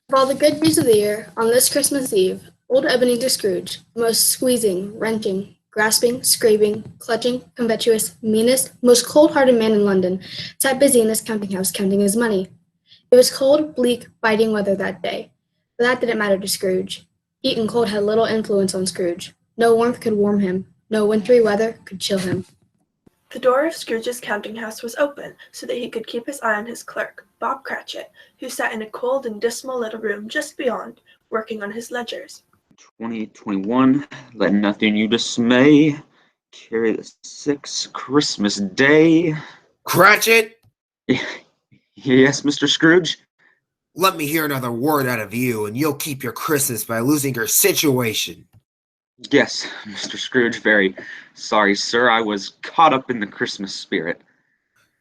Of all the good news of the year, on this Christmas Eve, old Ebenezer Scrooge, the most squeezing, wrenching, grasping, scraping, clutching, impetuous, meanest, most cold-hearted man in London, sat busy in his counting house counting his money. It was cold, bleak, biting weather that day, but that didn't matter to Scrooge. Heat and cold had little influence on Scrooge. No warmth could warm him. No wintry weather could chill him. The door of Scrooge's counting-house was open, so that he could keep his eye on his clerk, Bob Cratchit, who sat in a cold and dismal little room just beyond, working on his ledgers. 2021, let nothing you dismay. Carry the 6th Christmas Day. Cratchit, Yes, Mr. Scrooge? let me hear another word out of you, and you'll keep your Christmas by losing your situation. Yes, Mr. Scrooge, very sorry, sir. I was caught up in the Christmas spirit.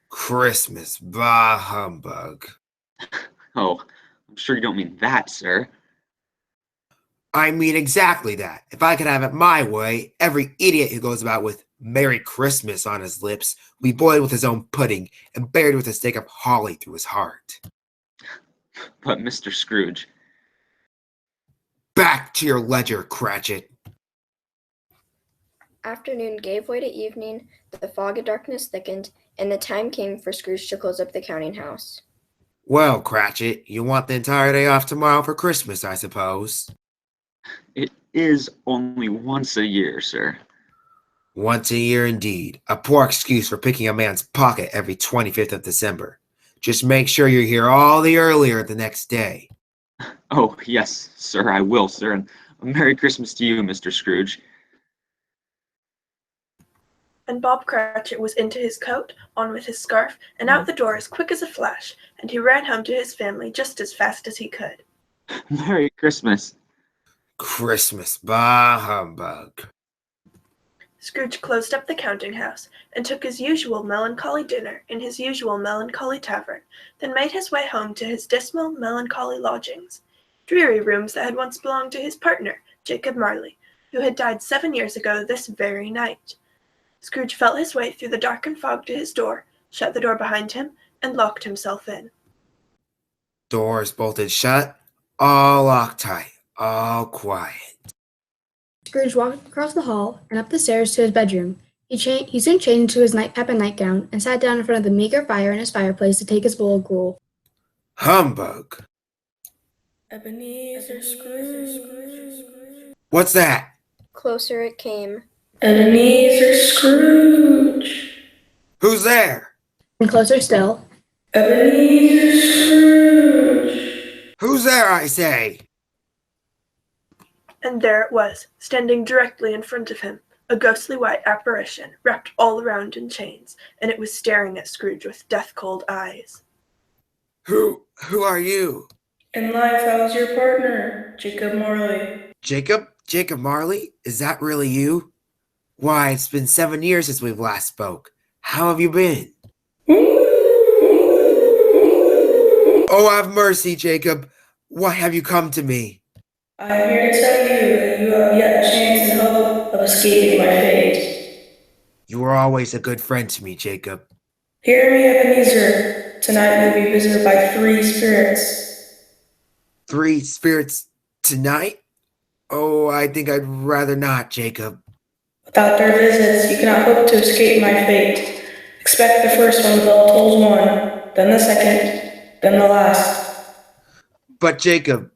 Christmas, bah humbug. Oh, I'm sure you don't mean that, sir. I mean exactly that. If I could have it my way, every idiot who goes about with Merry Christmas on his lips will be boiled with his own pudding and buried with a stake of holly through his heart. But, Mr. Scrooge, Back to your ledger, Cratchit. Afternoon gave way to evening, the fog of darkness thickened, and the time came for Scrooge to close up the counting house. Well, Cratchit, you want the entire day off tomorrow for Christmas, I suppose. it is only once a year, sir. Once a year indeed. A poor excuse for picking a man's pocket every 25th of December. Just make sure you're here all the earlier the next day. Oh, yes, sir, I will, sir, and a Merry Christmas to you, Mr. Scrooge. And Bob Cratchit was into his coat, on with his scarf, and out the door as quick as a flash, and he ran home to his family just as fast as he could. Merry Christmas. Christmas, bah humbug. Scrooge closed up the counting-house, and took his usual melancholy dinner in his usual melancholy tavern, then made his way home to his dismal, melancholy lodgings, dreary rooms that had once belonged to his partner, Jacob Marley, who had died 7 years ago this very night. Scrooge felt his way through the darkened fog to his door, shut the door behind him, and locked himself in. Doors bolted shut, all locked tight, all quiet. Scrooge walked across the hall and up the stairs to his bedroom. He soon changed into his nightcap and nightgown and sat down in front of the meager fire in his fireplace to take his bowl of gruel. Humbug. Ebenezer Scrooge. What's that? Closer it came. Ebenezer Scrooge. Who's there? And closer still, Ebenezer Scrooge. Who's there, I say? And there it was, standing directly in front of him, a ghostly white apparition, wrapped all around in chains, and it was staring at Scrooge with death-cold eyes. Who are you? In life, I was your partner, Jacob Marley. Jacob? Jacob Marley? Is that really you? Why, it's been 7 years since we've last spoke. How have you been? Oh, have mercy, Jacob. Why have you come to me? I am here to tell you that you have yet a chance and hope of escaping my fate. You were always a good friend to me, Jacob. Hear me, Ebenezer. Tonight we will be visited by 3 spirits. 3 spirits tonight? Oh, I think I'd rather not, Jacob. Without their visits, you cannot hope to escape my fate. Expect the first one with all tolls 1, then the second, then the last. But Jacob...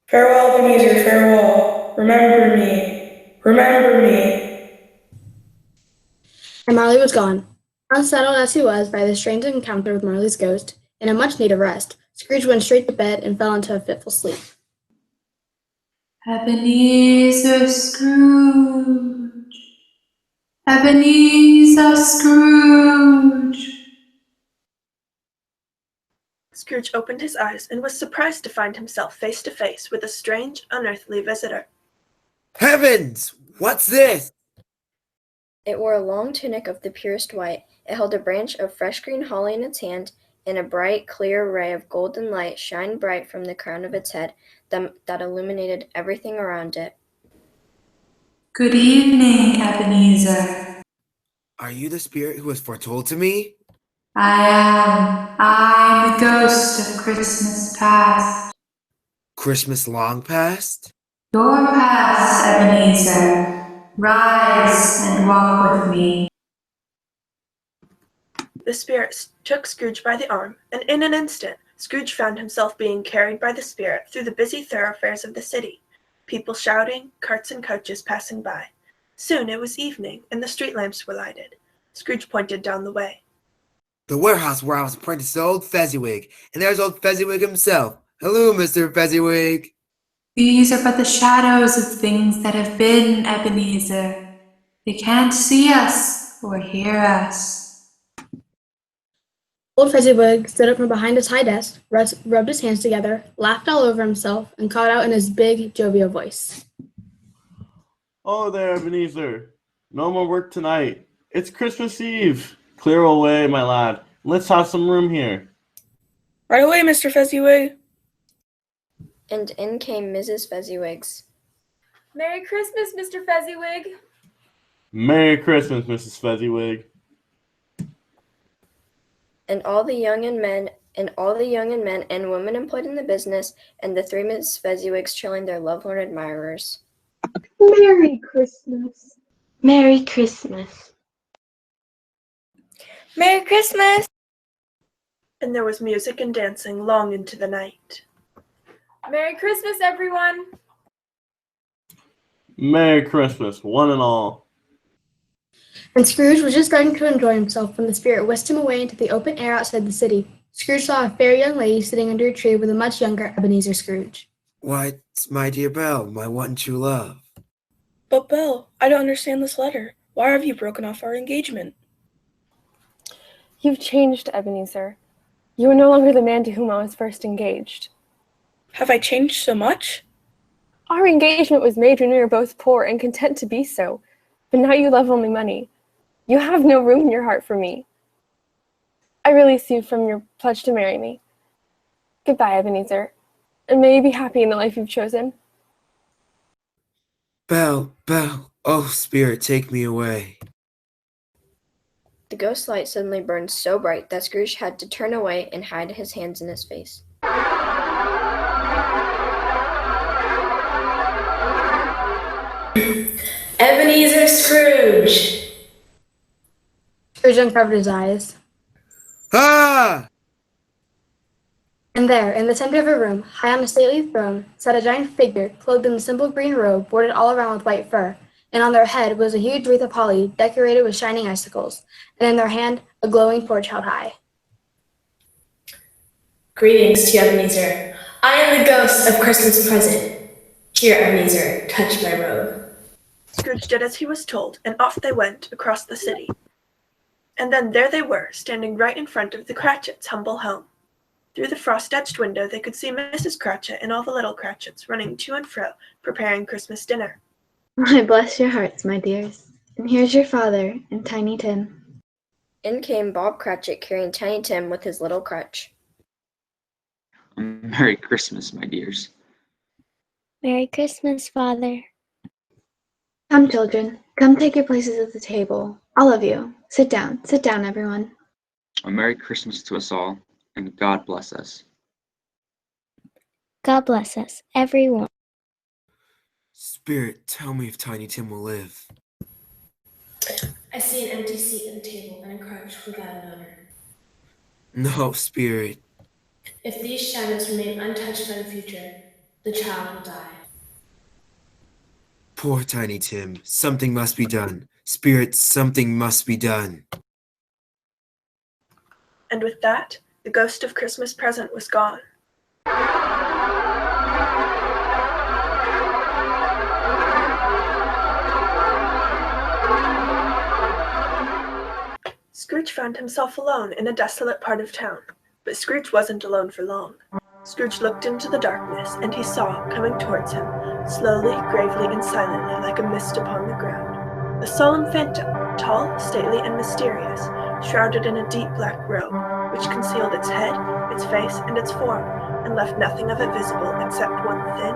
Farewell, Ebenezer, farewell. Remember me. Remember me. and Marley was gone. Unsettled as he was by this strange encounter with Marley's ghost, and in much need of rest, Scrooge went straight to bed and fell into a fitful sleep. Ebenezer Scrooge, Ebenezer Scrooge. Scrooge opened his eyes and was surprised to find himself face to face with a strange, unearthly visitor. Heavens! What's this? It wore a long tunic of the purest white. It held a branch of fresh green holly in its hand, and a bright, clear ray of golden light shined bright from the crown of its head that illuminated everything around it. Good evening, Ebenezer. Are you the spirit who was foretold to me? I'm the ghost of Christmas past. Christmas long past? Your past, Ebenezer. Rise and walk with me. The spirit took Scrooge by the arm, and in an instant Scrooge found himself being carried by the spirit through the busy thoroughfares of the city, people shouting, carts and coaches passing by. Soon it was evening, and the street lamps were lighted. Scrooge pointed down the way. The warehouse where I was apprenticed to old Fezziwig, and there's old Fezziwig himself. Hello, Mr. Fezziwig. These are but the shadows of things that have been, Ebenezer. They can't see us or hear us. Old Fezziwig stood up from behind his high desk, rubbed his hands together, laughed all over himself, and called out in his big, jovial voice. Oh there, Ebenezer. No more work tonight. It's Christmas Eve. Clear away, my lad. Let's have some room here. Right away, Mr. Fezziwig. And in came Mrs. Fezziwig's. Merry Christmas, Mr. Fezziwig. Merry Christmas, Mrs. Fezziwig. And all the young men and women employed in the business, and the three Miss Fezziwigs trailing their lovelorn admirers. Merry Christmas. Merry Christmas. Merry Christmas! And there was music and dancing long into the night. Merry Christmas, everyone. Merry Christmas, one and all. And Scrooge was just starting to enjoy himself when the spirit whisked him away into the open air outside the city. Scrooge saw a fair young lady sitting under a tree with a much younger Ebenezer Scrooge. Why, it's my dear Belle, my one true love. But Belle, I don't understand this letter. Why have you broken off our engagement? You've changed, Ebenezer. You are no longer the man to whom I was first engaged. Have I changed so much? Our engagement was made when we were both poor and content to be so, but now you love only money. You have no room in your heart for me. I release you from your pledge to marry me. Goodbye, Ebenezer, and may you be happy in the life you've chosen. Belle, Belle, oh spirit, take me away. The ghost light suddenly burned so bright that Scrooge had to turn away and hide his hands in his face. Ebenezer Scrooge. Scrooge uncovered his eyes. Ah! And there, in the center of a room, high on a stately throne, sat a giant figure clothed in a simple green robe bordered all around with white fur, and on their head was a huge wreath of holly decorated with shining icicles, and in their hand a glowing torch held high. Greetings to you, Ebenezer. I am the ghost of Christmas present. Here, Ebenezer, touch my robe. Scrooge did as he was told, and off they went across the city. And then there they were, standing right in front of the Cratchits' humble home. Through the frost-edged window they could see Mrs. Cratchit and all the little Cratchits running to and fro, preparing Christmas dinner. Why, bless your hearts, my dears. And here's your father and Tiny Tim. In came Bob Cratchit carrying Tiny Tim with his little crutch. Merry Christmas, my dears. Merry Christmas, Father. Come, children. Come take your places at the table. All of you. Sit down, everyone. A Merry Christmas to us all, and God bless us. God bless us, everyone. Spirit, tell me if Tiny Tim will live. I see an empty seat at the table and a crutch without an owner. No, Spirit. If these shadows remain untouched by the future, the child will die. Poor Tiny Tim. Something must be done. Spirit, something must be done. And with that, the ghost of Christmas present was gone. Scrooge found himself alone in a desolate part of town. But Scrooge wasn't alone for long. Scrooge looked into the darkness, and he saw, coming towards him, slowly, gravely, and silently, like a mist upon the ground, a solemn phantom, tall, stately, and mysterious, shrouded in a deep black robe, which concealed its head, its face, and its form, and left nothing of it visible except one thin,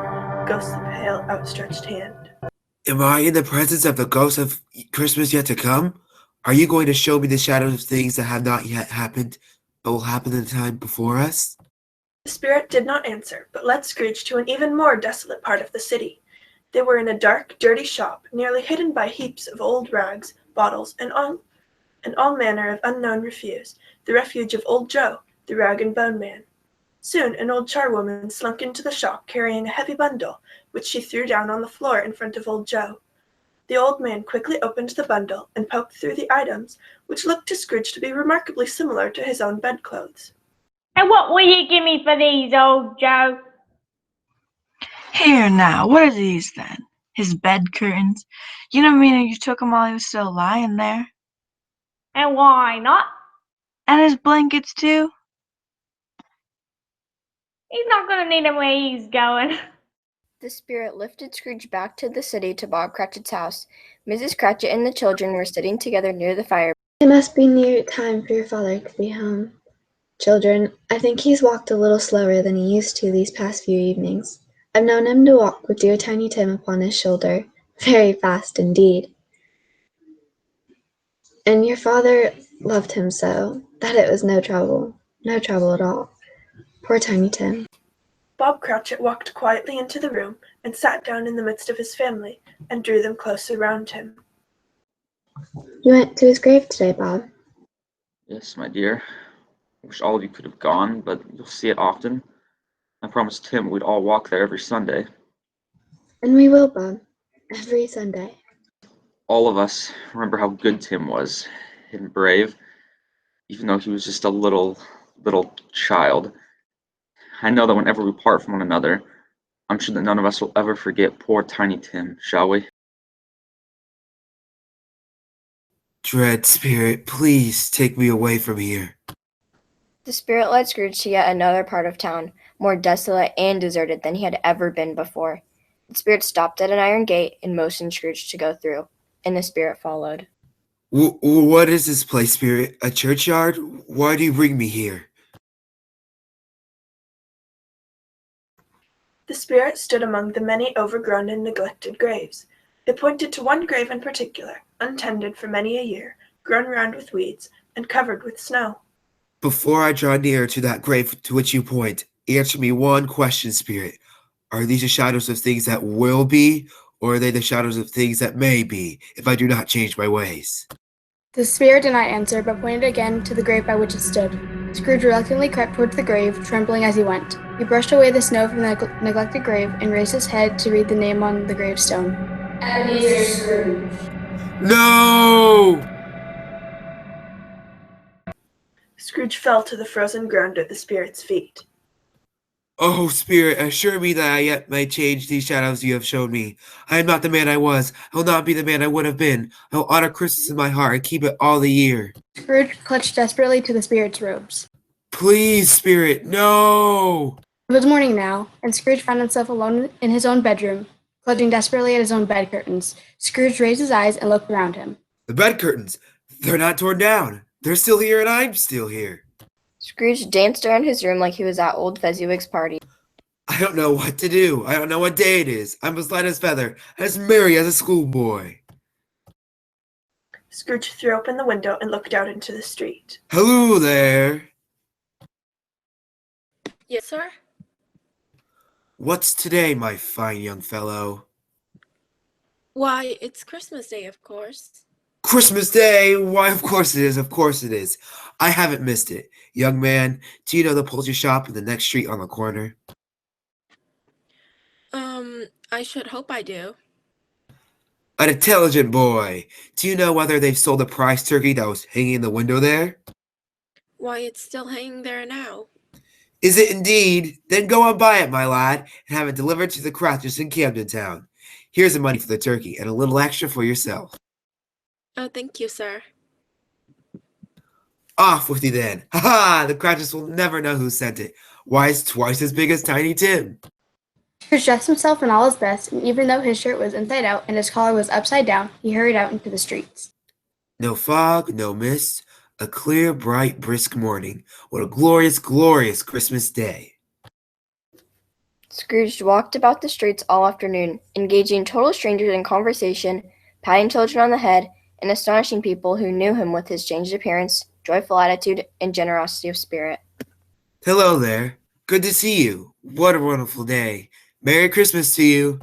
ghostly, pale, outstretched hand. Am I in the presence of the ghost of Christmas yet to come? Are you going to show me the shadows of things that have not yet happened, but will happen in the time before us? The spirit did not answer, but led Scrooge to an even more desolate part of the city. They were in a dark, dirty shop, nearly hidden by heaps of old rags, bottles, and all manner of unknown refuse, the refuge of Old Joe, the rag and bone man. Soon an old charwoman slunk into the shop carrying a heavy bundle, which she threw down on the floor in front of Old Joe. The old man quickly opened the bundle and poked through the items, which looked to Scrooge to be remarkably similar to his own bedclothes. "And what will you give me for these, Old Joe?" Here now, what are these then? His bed curtains? You don't mean you took 'em while he was still lying there? "And why not? And his blankets too? He's not going to need 'em where he's going." The spirit lifted Scrooge back to the city to Bob Cratchit's house. Mrs. Cratchit and the children were sitting together near the fire. It must be near time for your father to be home. Children, I think he's walked a little slower than he used to these past few evenings. I've known him to walk with dear Tiny Tim upon his shoulder, very fast indeed. And your father loved him so that it was no trouble at all. Poor Tiny Tim. Bob Cratchit walked quietly into the room and sat down in the midst of his family and drew them closer round him. You went to his grave today, Bob? Yes, my dear. I wish all of you could have gone, but you'll see it often. I promised Tim we'd all walk there every Sunday. And we will, Bob. Every Sunday. All of us remember how good Tim was, and brave, even though he was just a little child. I know that whenever we part from one another, I'm sure that none of us will ever forget poor Tiny Tim, shall we? Dread spirit, please take me away from here. The spirit led Scrooge to yet another part of town, more desolate and deserted than he had ever been before. The spirit stopped at an iron gate and motioned Scrooge to go through, and the spirit followed. What is this place, spirit? A churchyard? Why do you bring me here? The spirit stood among the many overgrown and neglected graves. It pointed to one grave in particular, untended for many a year, grown round with weeds, and covered with snow. Before I draw near to that grave to which you point, answer me one question, spirit. Are these the shadows of things that will be, or are they the shadows of things that may be, if I do not change my ways? The spirit did not answer, but pointed again to the grave by which it stood. Scrooge reluctantly crept towards the grave, trembling as he went. He brushed away the snow from the neglected grave and raised his head to read the name on the gravestone. Ebenezer Scrooge. No! Scrooge fell to the frozen ground at the spirit's feet. Oh, spirit, assure me that I yet may change these shadows you have shown me. I am not the man I was. I will not be the man I would have been. I will honor Christmas in my heart and keep it all the year. Scrooge clutched desperately to the spirit's robes. Please, spirit, no! It was morning now, and Scrooge found himself alone in his own bedroom, clutching desperately at his own bed curtains. Scrooge raised his eyes and looked around him. The bed curtains, they're not torn down. They're still here and I'm still here. Scrooge danced around his room like he was at old Fezziwig's party. I don't know what to do. I don't know what day it is. I'm as light as feather, as merry as a schoolboy. Scrooge threw open the window and looked out into the street. Hello there. Yes, sir? What's today, my fine young fellow? Why, it's Christmas Day, of course. Christmas Day? Why, of course it is, of course it is. I haven't missed it. Young man, do you know the poultry shop in the next street on the corner? I should hope I do. An intelligent boy. Do you know whether they've sold the prize turkey that was hanging in the window there? Why, it's still hanging there now. Is it indeed? Then go and buy it, my lad, and have it delivered to the Cratchits in Camden Town. Here's the money for the turkey and a little extra for yourself. Oh, thank you, sir. Off with you then. Ha-ha! The Cratchits will never know who sent it. Why, it's twice as big as Tiny Tim. Scrooge dressed himself in all his best, and even though his shirt was inside out and his collar was upside down, he hurried out into the streets. No fog, no mist, a clear, bright, brisk morning. What a glorious, glorious Christmas day. Scrooge walked about the streets all afternoon, engaging total strangers in conversation, patting children on the head, and astonishing people who knew him with his changed appearance, joyful attitude, and generosity of spirit. Hello there. good to see you. What a wonderful day. Merry Christmas to you.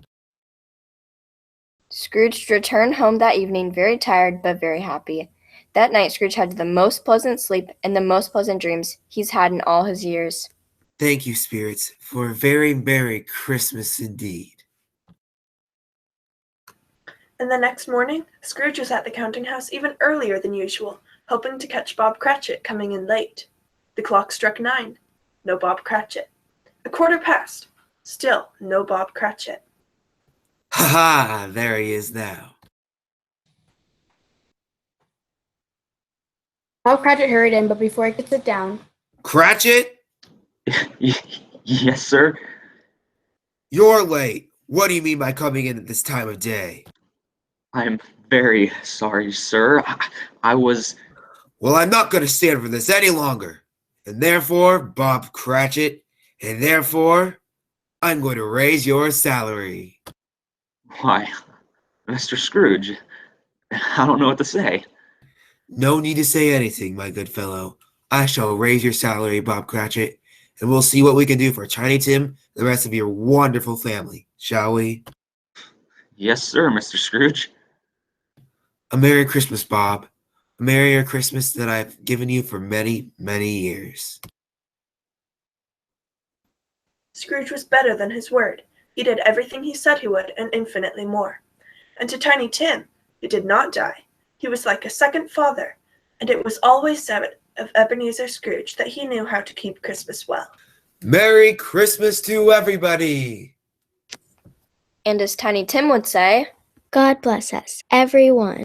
Scrooge returned home that evening very tired but very happy. That night Scrooge had the most pleasant sleep and the most pleasant dreams he's had in all his years. Thank you, spirits, for a very Merry Christmas indeed. And the next morning, Scrooge was at the counting house even earlier than usual, hoping to catch Bob Cratchit coming in late. The clock struck 9. No Bob Cratchit. A quarter past. Still no Bob Cratchit. Ha ha! There he is now. Bob Cratchit hurried in, but before he could sit down, Cratchit? Yes, sir. You're late. What do you mean by coming in at this time of day? I'm very sorry, sir. I was... Well, I'm not going to stand for this any longer. And therefore, Bob Cratchit, and therefore, I'm going to raise your salary. Why, Mr. Scrooge, I don't know what to say. No need to say anything, my good fellow. I shall raise your salary, Bob Cratchit, and we'll see what we can do for Tiny Tim and the rest of your wonderful family, shall we? Yes, sir, Mr. Scrooge. A Merry Christmas, Bob. A merrier Christmas than I've given you for many, many years. Scrooge was better than his word. He did everything he said he would, and infinitely more. And to Tiny Tim, who did not die, he was like a second father, and it was always said of Ebenezer Scrooge that he knew how to keep Christmas well. Merry Christmas to everybody! And as Tiny Tim would say, God bless us, everyone.